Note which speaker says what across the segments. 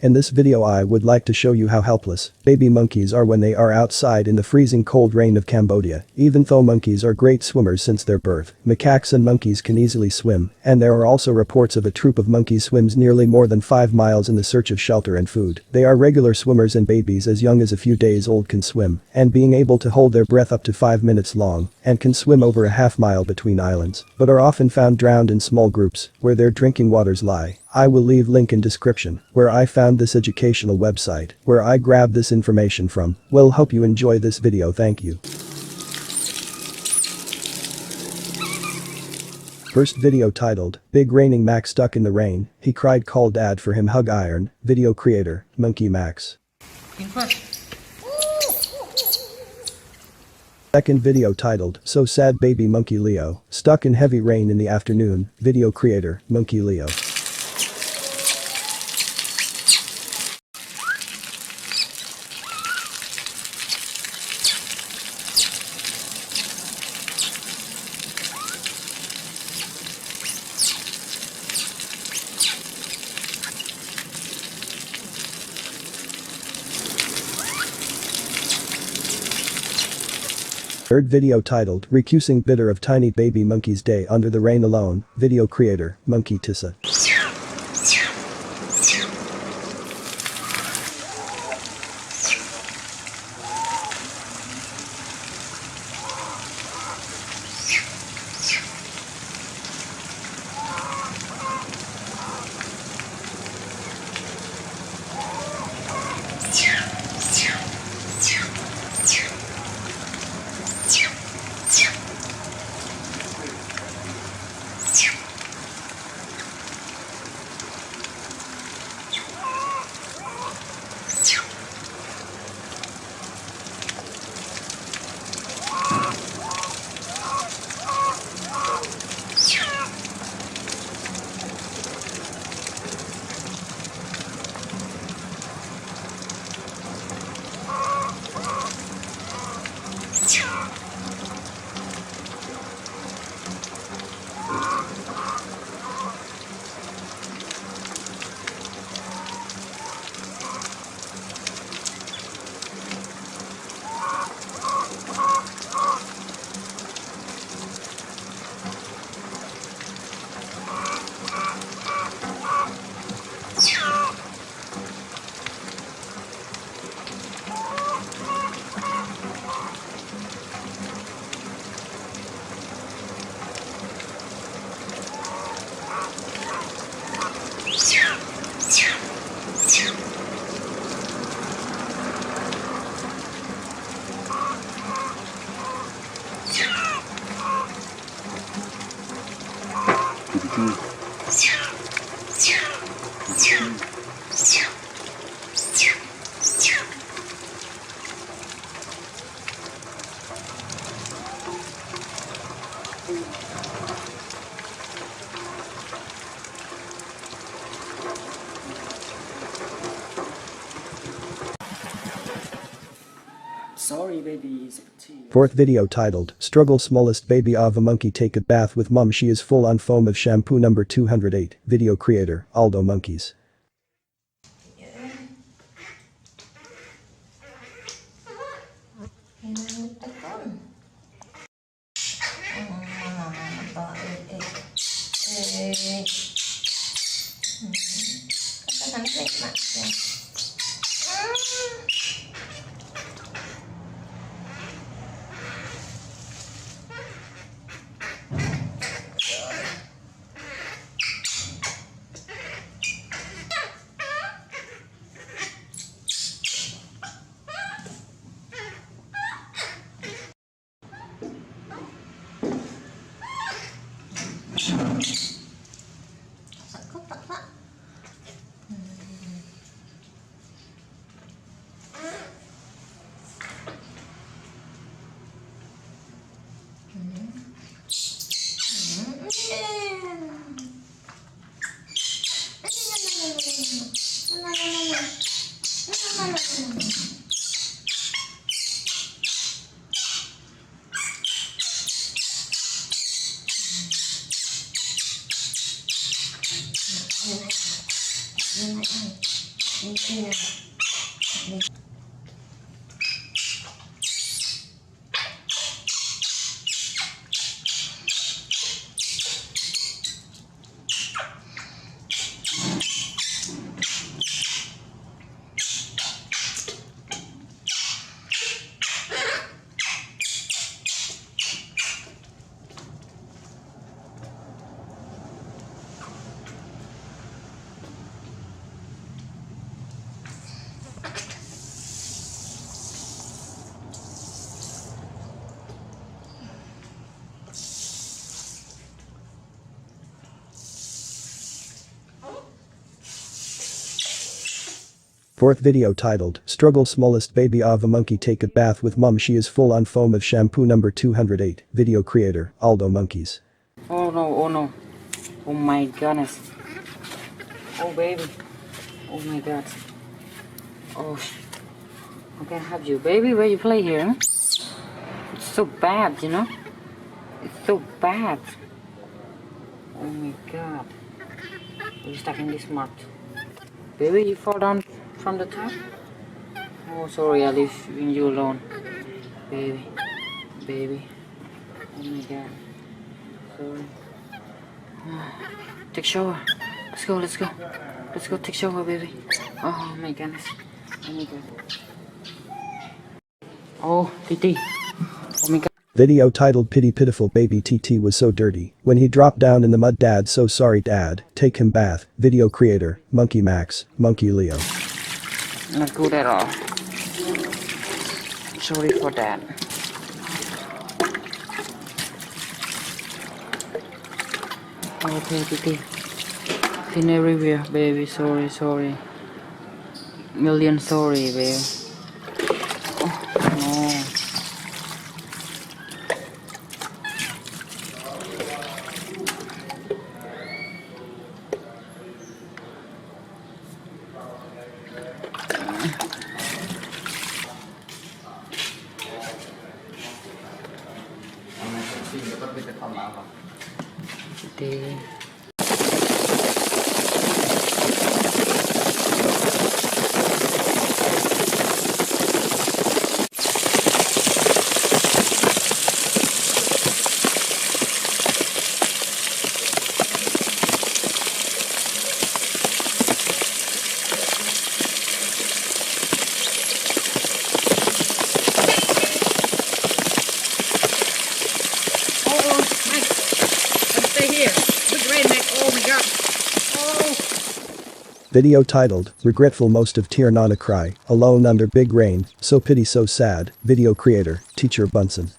Speaker 1: In this video I would like to show you how helpless baby monkeys are when they are outside in the freezing cold rain of Cambodia. Even though monkeys are great swimmers since their birth, macaques and monkeys can easily swim, and there are also reports of a troop of monkeys swims nearly more than 5 miles in the search of shelter and food. They are regular swimmers, and babies as young as a few days old can swim, and being able to hold their breath up to 5 minutes long, and can swim over a half mile between islands, but are often found drowned in small groups where their drinking waters lie. I will leave link in description where I found this educational website where I grabbed this information from. Well, hope you enjoy this video. Thank you. First video titled, Big Raining Max Stuck in the Rain, He Cried Call Dad for Him Hug Iron, video creator, Monkey Max. Second video titled, So Sad Baby Monkey Leo, Stuck in Heavy Rain in the Afternoon, video creator, Monkey Leo. Third video titled, Recusing Bitter of Tiny Baby Monkey's Day Under the Rain Alone, video creator, Monkey Tissa.
Speaker 2: Sorry, baby.
Speaker 1: Fourth video titled, Struggle Smallest Baby of a Monkey Take a Bath with Mom. She is full on foam of shampoo number 208, video creator, Aldo Monkeys. Fourth video titled, Struggle Smallest Baby of a Monkey Take a Bath with Mum. She is full on foam of shampoo. Number 208. Video creator, Aldo Monkeys.
Speaker 2: Oh no, oh no. Oh my goodness. Oh baby. Oh my god. Oh, I can't have you. Baby, where you play here? Huh? It's so bad, you know? It's so bad. Oh my god. You're stuck in this mud. Baby, you fall down from the top? Oh, sorry, I leave you alone. Baby. Baby. Oh my god. Sorry. Take shower. Let's go, let's go. Let's go take shower, baby. Oh my goodness. Oh my god. Oh, TT. Oh my god.
Speaker 1: Video titled Pity Pitiful Baby TT was so dirty. When he dropped down in the mud, Dad so sorry Dad, take him bath. Video creator, Monkey Max, Monkey Leo.
Speaker 2: Not good at all. Sorry for that. Okay, TT. Thin everywhere, baby. Sorry, sorry. Million sorry, baby. Oh, no. TT.
Speaker 1: Video titled, Regretful Most of Tear Nana Cry, Alone Under Big Rain, So Pity So Sad. Video creator, Teacher Bunsen.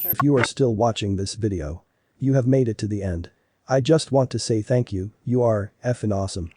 Speaker 1: If you are still watching this video, you have made it to the end. I just want to say thank you, you are effing awesome.